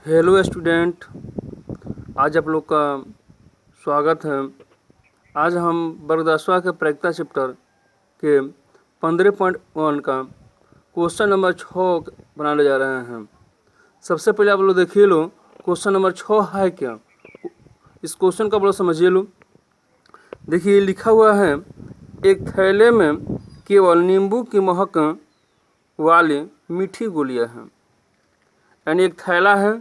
Hello student, आज आप लोग का स्वागत है। आज हम वर्ग 10वां के प्रायिकता चैप्टर के 15.1 का क्वेश्चन नंबर 6 बनाने जा रहे हैं। सबसे पहले आप लोग देखिए लो क्वेश्चन नंबर 6 है क्या। इस क्वेश्चन का आप लोग समझिए लो। देखिए लिखा हुआ है, एक थैले में केवल नींबू की महक वाली मीठी गोलियां हैं। यानी एक थैला है,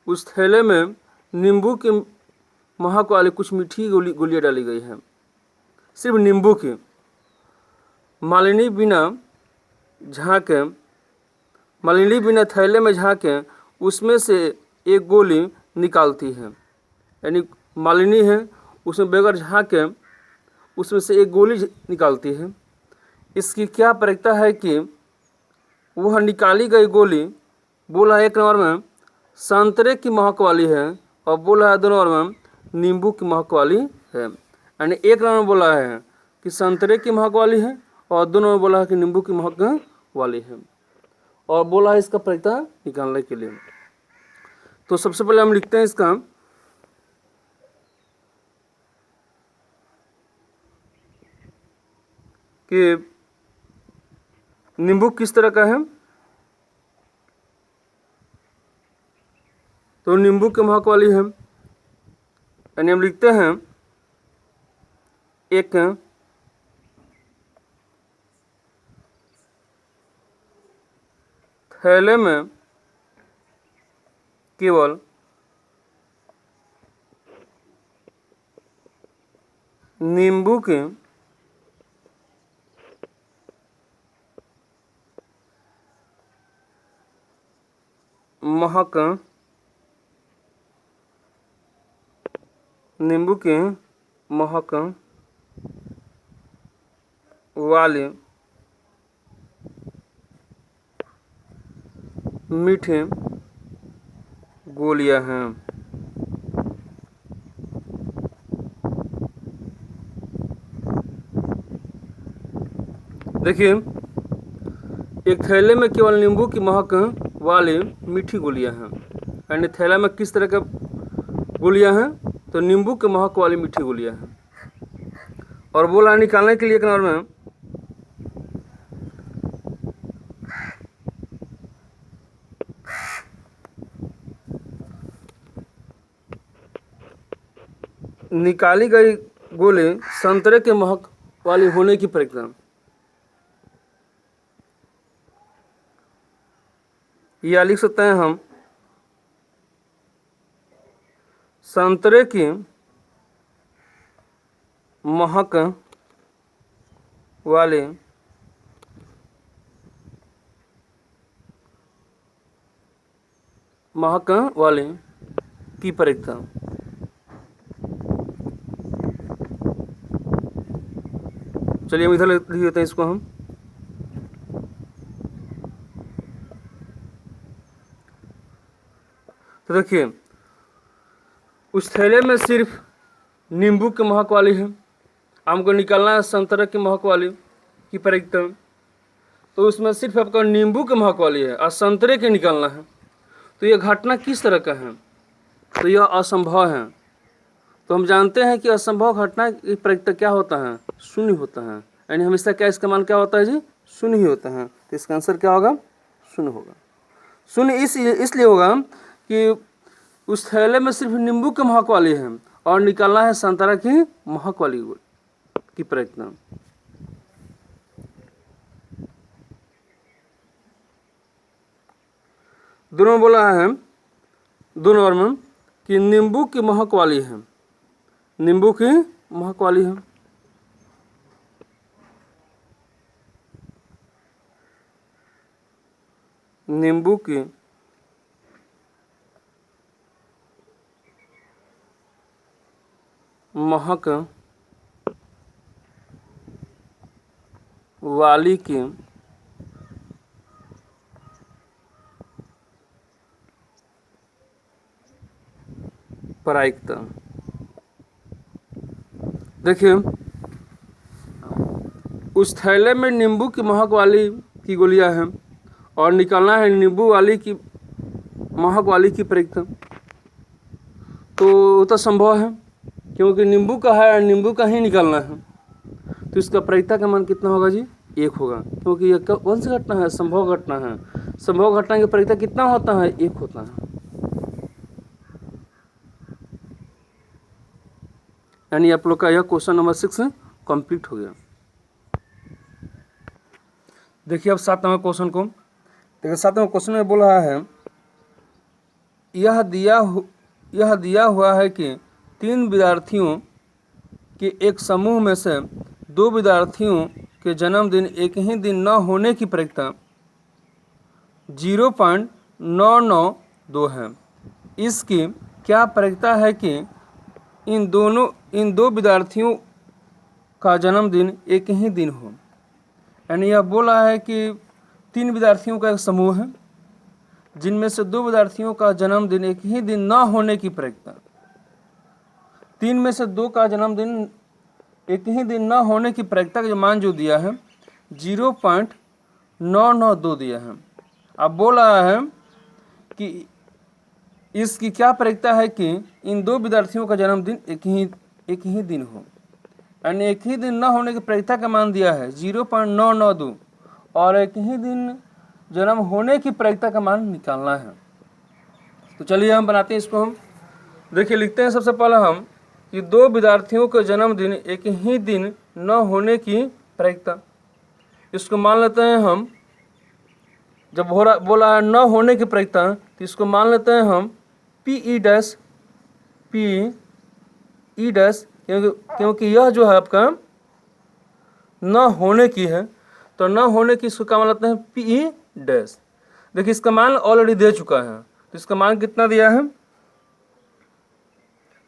उस थैले में नींबू की महक वाली कुछ मीठी गोलियां डाली गई है, सिर्फ नींबू की। मालिनी बिना थैले में झाँके उसमें से एक गोली निकालती है। यानी मालिनी है, उसमें बगैर झाँके उसमें से एक गोली निकालती है। इसकी क्या प्रायिकता है कि वह निकाली गई गोली बोला एक नंबर में संतरे की महक वाली है और बोला है 2 नंबर में नींबू की महक वाली है। यानी एक नंबर में बोला है कि संतरे की महक वाली है और 2 नंबर में बोला है कि नींबू की महक वाली है, और बोला है इसका प्रायिकता निकालने के लिए। तो सबसे पहले हम लिखते हैं इसका कि नींबू किस तरह का है। तो नींबू की महक वाली है, यानी हम लिखते हैं एक थैले में केवल नींबू की महक वाली मीठी गोलियां हैं। देखिए, एक थैले में केवल नींबू की महक वाली मीठी गोलियां हैं। यानी थैला में किस तरह का गोलियां हैं, तो नींबू की महक वाली मीठी गोलियां हैं। और बोला निकालने के लिए एक नंबर में निकाली गई गोली संतरे के महक वाली होने की प्रायिकता। या लिख सकते हैं हम संतरे की महक वाली की प्रायिकता। चलिए हम इधर लिख देते हैं इसको हम। तो देखिए, उस थैले में सिर्फ नींबू की महक वाली है, हमको निकालना है संतरे की महक वाली की प्रायिकता। तो उसमें सिर्फ आपका नींबू की महक वाली है और संतरे के निकालना है। तो यह घटना किस तरह का है, तो यह असंभव है। तो हम जानते हैं कि असंभव घटना की प्रायिकता क्या होता है, शून्य होता है। यानी हमेशा क्या इसका मान क्या होता है जी, शून्य ही होता है। तो इसका आंसर क्या होगा, शून्य होगा। शून्य इसलिए होगा कि उस थैले में सिर्फ नींबू की महक वाली है और निकालना है संतरा की महक वाली की प्रायिकता। दोनों बोला है 2 नंबर में कि नींबू की महक वाली है, नींबू की महक वाली है। नींबू की महक वाली की प्रायिकता। देखिए, उस थैले में नींबू की महक वाली की गोलियां हैं और निकालना है नींबू वाली की महक वाली की प्रयुक्ता, तो संभव है क्योंकि नींबू का है और नींबू का ही निकालना है, तो इसका प्रयुक्ता का मान कितना होगा जी? 1 होगा, क्योंकि यह कौन सी घटना है? संभव घटना है। संभव घटना की प्रयुक्ता कितना होता है? 1 होता है। यानी आप लोग का यह क्वेश्चन नंबर 6 कंप्लीट हो गया। देखिए अब 7 नंबर क्वेश्चन को देखिए। 7 नंबर क्वेश्चन में बोल रहा है, यह दिया हुआ है कि 3 विद्यार्थियों के एक समूह में से 2 विद्यार्थियों के जन्मदिन एक ही दिन न होने की प्रयुक्ता 0.992 है। इसकी क्या प्रयुक्ता है कि इन 2 विद्यार्थियों का जन्मदिन एक ही दिन हो? यानी यह बोला है कि 3 विद्यार्थियों का एक समूह है जिनमें से 2 विद्यार्थियों का जन्मदिन एक ही दिन न होने की प्रयुक्ता, 3 में से 2 का जन्मदिन एक ही दिन न होने की प्रयुक्ता का मान जो दिया है 0.992 दिया है। अब बोल रहा है कि इसकी क्या प्रयुक्ता है कि इन 2 विद्यार्थियों का जन्मदिन एक ही दिन हो। यानी एक ही दिन न होने की प्रयुक्ता का मान दिया है 0.992 और एक ही दिन जन्म होने की प्रयुक्ता का मान निकालना है। तो चलिए हम बनाते हैं इसको। हम देखिए लिखते हैं सबसे पहले हम कि 2 विद्यार्थियों का जन्मदिन एक ही दिन न होने की प्रयुक्ता, इसको मान लेते हैं हम, जब बोला है न होने की प्रयुक्ता तो इसको मान लेते हैं हम PE डैश क्योंकि यह जो है आपका न होने की है, तो न होने की इसको क्या मान लेते हैं PE डैश। देखिए इसका मान ऑलरेडी दे चुका है, तो इसका मान कितना दिया है?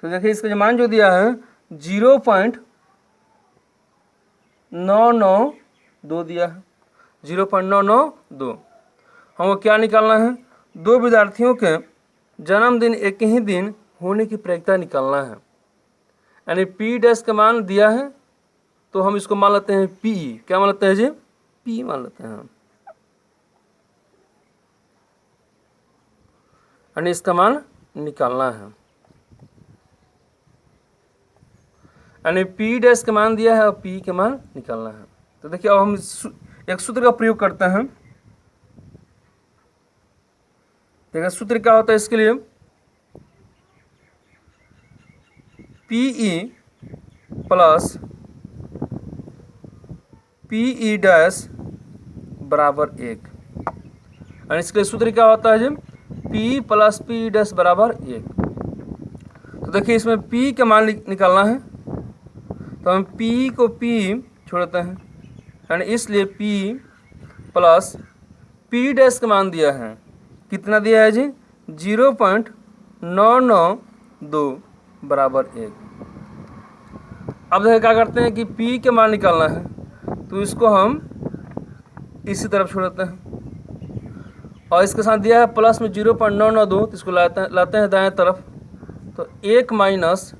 तो देखिए इसका मान जो दिया है 0.992 दिया है, 0.992। हमको क्या निकालना है? 2 विद्यार्थियों के जन्मदिन एक ही दिन होने की प्रयुक्ता निकालना है। यानी P डैश का मान दिया है तो हम इसको मान लेते हैं PE। क्या मान लेते हैं जी? PE मान लेते हैं हम। यानी इसका मान निकालना है, यानी P डैश का मान दिया है और PE का मान निकालना है। तो देखिए अब हम एक सूत्र का प्रयोग करते हैं। देखिए सूत्र क्या होता है इसके लिए? PE प्लस PE डैश बराबर 1। और इसके लिए सूत्र क्या होता है जी? P प्लस PE डैश बराबर 1। तो देखिए इसमें P का मान निकालना है, तो हम P को P छोड़ते हैं, यानी इसलिए P प्लस P डैश का मान दिया है, कितना दिया है जी? 0.992 बराबर 1। अब देखिए क्या करते हैं कि P के मान निकालना है, तो इसको हम इसी तरफ छोड़ते हैं और इसके साथ दिया है प्लस में 0.992, तो इसको लाते हैं दाएं तरफ, तो 1 माइनस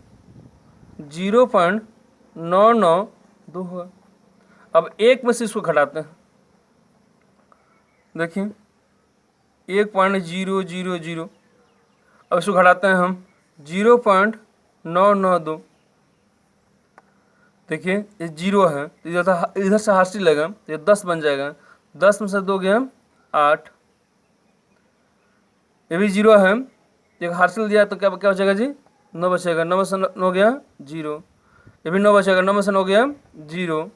0.992 होगा। अब 1 में से इसको घटाते हैं, देखिए 1.000, अब इसको घटाते हैं हम 0.992। देखिए ये 0 है, इधर से हासिल लगेगा तो ये 10 बन जाएगा, 10 में से 2 गया 8, ये भी 0 है, एक हासिल दिया तो क्या बचेगा जी? 9 बचेगा, 9 में से 9 गया 0, ये भी 9 बचेगा, 9 में से 9 गया 0,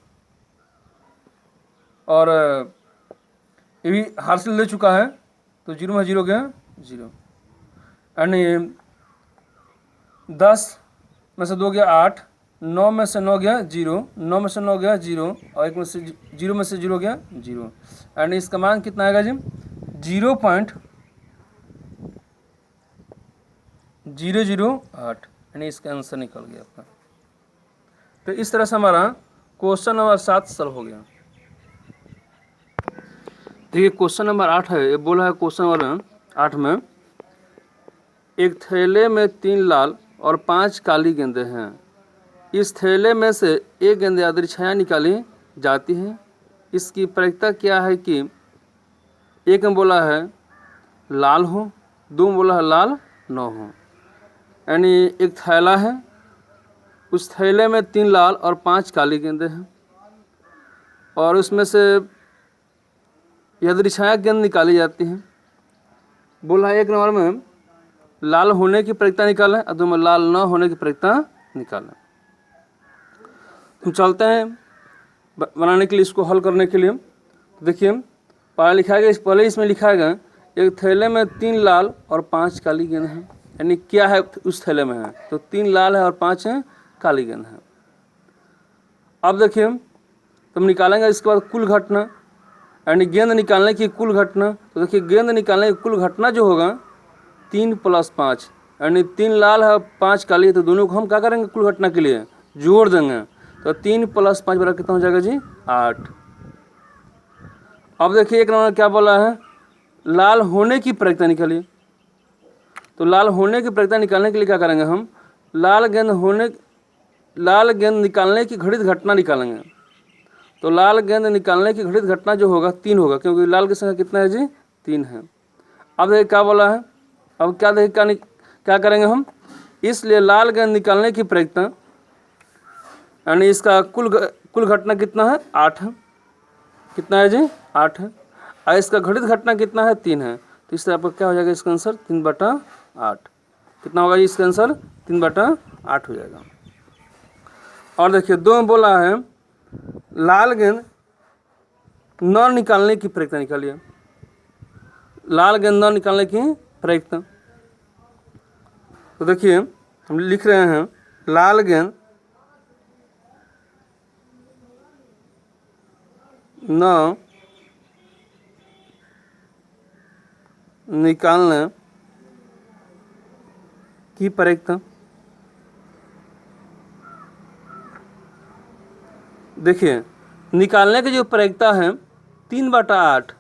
और ये भी हासिल ले चुका है तो 0 में 0 गया 0, यानी 10 में से 2 गया 8, 9 में से 9 गया 0, 9 में से 9 गया 0, और 1 में से 0 गया 0, यानी इसका मान कितना आएगा जी? 0.008, यानी इसका आंसर निकल गया आपका। तो इस तरह से हमारा क्वेश्चन नंबर 7 सॉल्व हो गया। देखिए क्वेश्चन नंबर 8 है, ये बोला है क्वेश्चन नंबर 8 में, एक थैले में 3 लाल और 5 काली गेंदें हैं। इस थैले में से एक गेंद यादृच्छया निकाली जाती है। इसकी प्रयुक्ता क्या है कि एक में बोला है लाल हो 2 में बोला है लाल 9 हो। यानी एक थैला है, उस थैले में 3 लाल और 5 काली गेंदें हैं, और उसमें से यादृच्छिक गेंद निकाली जाती हैं। बोला है 1 नंबर में लाल होने की प्रयोक्ता निकालें और 2 में लाल न होने की प्रयोक्ता निकालें। तो चलते हैं बनाने के लिए, इसको हल करने के लिए। तो देखिए पहले इसमें लिखा है एक थैले में 3 लाल और 5 काली गेंद हैं। यानी क्या है उस थैले में है, तो 3 लाल है और 5 है काली गेंद है। अब देखिए तुम निकालेंगे इसके बाद कुल घटना, यानी गेंद निकालने की कुल घटना। तो देखिए गेंद निकालने की कुल घटना जो होगा 3 + 5, यानी 3 लाल है 5 काली है, तो दोनों को हम क्या करेंगे कुल घटना के लिए जोड़ देंगे। तो 3 + 5 बराबर कितना हो जाएगा जी 8। अब देखिए 1 नंबर क्या बोला है, लाल होने की प्रयोक्ता निकालिए। तो लाल होने की प्रयोक्ता निकालने के लिए क्या करेंगे हम, लाल गेंद निकालने की घटित घटना निकालेंगे। तो लाल गेंद निकालने की घटित घटना जो होगा 3 होगा, क्योंकि लाल की संख्या कितना है जी 3 है। अब देखिए क्या बोला है, अब क्या देखिए क्या करेंगे हम, इसलिए लाल गेंद निकालने की प्रयोक्ता यानी इसका कुल घटना कितना है 8 है। कितना है जी 8 है, और इसका घटित घटना कितना है 3 है। तो इस तरह पर क्या हो जाएगा इसका आंसर 3/8। कितना होगा जी इसका आंसर 3/8 हो जाएगा। और देखिए 2 में बोला है लाल गेंद न निकालने की प्रयोक्ता निकालिए। लाल गेंद न निकालने की प्रयोक्ता, तो देखिए हम लिख रहे हैं लाल गेंद न निकालने की प्रयोक्ता। देखिए निकालने की जो प्रयोक्ता है 3/8,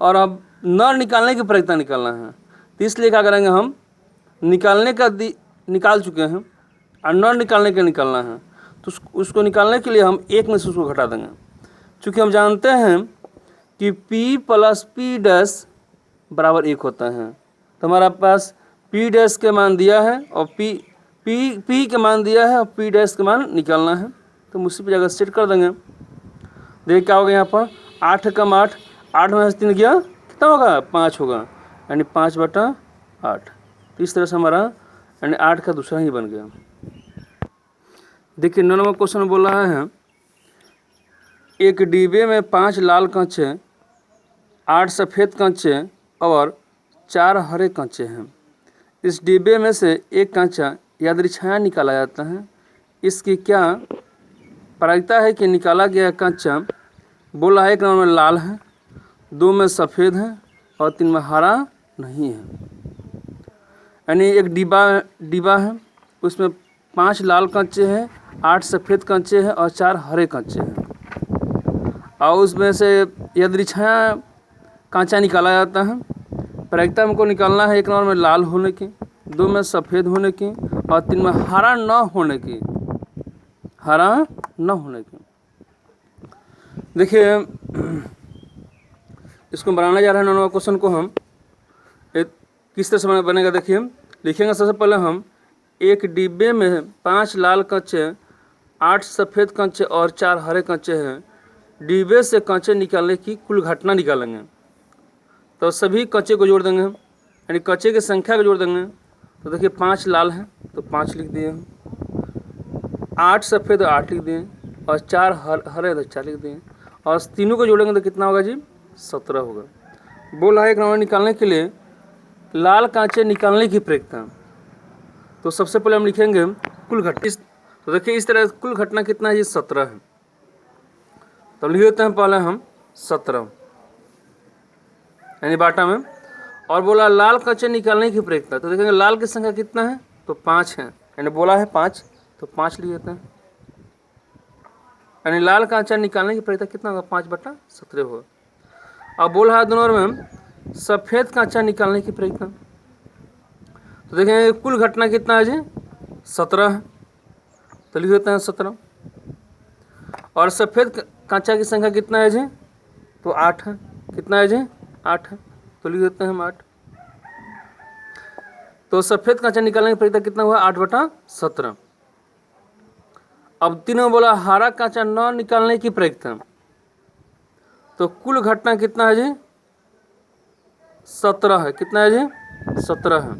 और अब न निकालने की प्रयोक्ता निकालना है। तो इसलिए क्या करेंगे हम, निकालने का निकाल चुके हैं और न निकालने का निकालना है, तो उसको निकालने के लिए हम 1 में से उसको घटा देंगे। चूँकि हम जानते हैं कि P + P' बराबर 1 होता है, तो हमारा पास P' के मान दिया है और P के मान दिया है और P' के मान निकालना है। तो उसी पर जगह सेट कर देंगे। देखिए क्या होगा यहाँ पर 8 कम 8, 8 में से 3 गया कितना होगा 5 होगा, यानी 5/8। तो इस तरह से हमारा यानी 8 का दूसरा ही बन गया। देखिए 9 नंबर क्वेश्चन में बोल रहा है एक डिब्बे में 5 लाल कंचे, 8 सफ़ेद कंचे और 4 हरे कंचे हैं। इस डिब्बे में से एक कंचा यादृच्छिक निकाला जाता है। इसकी क्या प्रायिकता है कि निकाला गया कंचा बोला है 1 नंबर में लाल है, 2 में सफ़ेद है और 3 में हरा नहीं है। यानी एक डिब्बा है, उसमें 5 लाल कंचे हैं, 8 सफ़ेद कंचे हैं और 4 हरे कंचे हैं, और उसमें से यादृच्छिक कांचा निकाला जाता है। प्रायिकता हमको निकालना है 1 नंबर में लाल होने की, 2 में सफ़ेद होने की और 3 में हरा न होने की। देखिए इसको बनाने जा रहे हैं 9 नंबर क्वेश्चन को हम किस तरह से बनेगा। देखिए लिखेंगे सबसे पहले हम एक डिब्बे में 5 लाल कंचे, 8 सफ़ेद कंचे और 4 हरे कंचे हैं। डिब्बे से कंचे निकालने की कुल घटना निकालेंगे। तो सभी कंचे को जोड़ देंगे हम, यानी कंचे की संख्या को जोड़ देंगे। तो देखिए 5 लाल हैं तो 5 लिख दिए हम, 8 सफ़ेद 8 लिख दिए और 4 हरे तो 4 लिख दिए, और तीनों को जोड़ेंगे तो कितना होगा जी 17 होगा। बोला है 1 नंबर निकालने के लिए लाल कांचे निकालने की प्रयोक्ता। तो सबसे पहले हम लिखेंगे कुल घटना। तो देखिए इस तरह कुल घटना कितना है जी 17 है। तो लिख देते हैं पहले हम 17 यानी बाटा में। और बोला लाल कांचे निकालने की प्रयोक्ता। तो देखेंगे लाल की संख्या कितना है तो 5 है, यानी बोला है 5 तो 5 लिख देते हैं। यानी लाल कांचा निकालने की प्रयोक्ता कितना होगा 5/17 होगा। अब बोला है 2 नंबर में सफ़ेद कांचा निकालने की प्रयोक्ता। तो देखेंगे कुल घटना कितना है जी 17 है, तो लिख देते हैं 17। और सफ़ेद कांचा की संख्या कितना है जी तो 8 है। कितना है जी 8 है, तो लिख देते हैं हम 8। तो सफ़ेद कांचा निकालने की प्रक्रिया कितना हुआ 8/17। अब 3 में बोला हरा कांचा न निकालने की प्रक्रिया, तो कुल घटना कितना है जी 17 है। कितना है जी 17 है।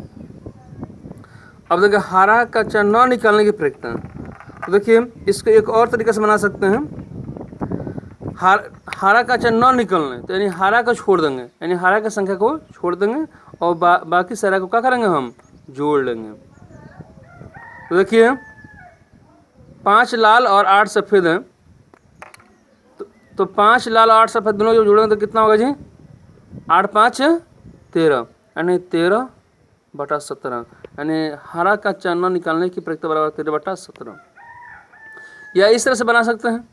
अब देखिए हरा कांचा न निकालने की प्रक्रिया, तो देखिए इसको एक और तरीके से बना सकते हैं। हरा कांचा न निकलने तो यानी हरा को छोड़ देंगे, यानी हरा की संख्या को छोड़ देंगे और बाकी सारा को क्या करेंगे हम जोड़ लेंगे। तो देखिए 5 लाल और 8 सफ़ेद हैं, तो 5 लाल और 8 सफ़ेद दोनों जो जोड़ेंगे तो कितना होगा जी 8 5 13, यानी 13/17, यानी हरा कांचा न निकालने की प्रक्रिया बराबर 13/17। या इस तरह से बना सकते हैं,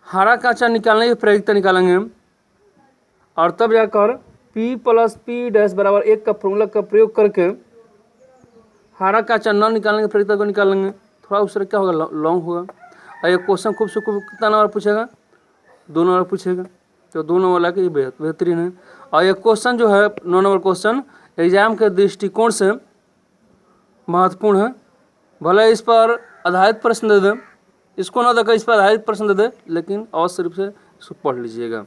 हरा कांचा निकालने की प्रक्रिया निकालेंगे और तब जाकर P + P' बराबर 1 का फॉर्मूला का प्रयोग करके हरा कांचा न निकालने की प्रक्रिया को निकालेंगे। थोड़ा उस तरह क्या होगा लॉन्ग होगा। और ये क्वेश्चन खूब से खूब कितना नंबर पूछेगा 2 नंबर पूछेगा, तो 2 नंबर ला के ये बेहतरीन है। और ये क्वेश्चन जो है 9 नंबर क्वेश्चन एग्जाम के दृष्टिकोण से महत्वपूर्ण है। भले इस पर आधारित प्रश्न दे दें, इसको ना देकर इस पर आधारित प्रश्न दे दे, लेकिन अवश्य रूप से इसको पढ़ लीजिएगा।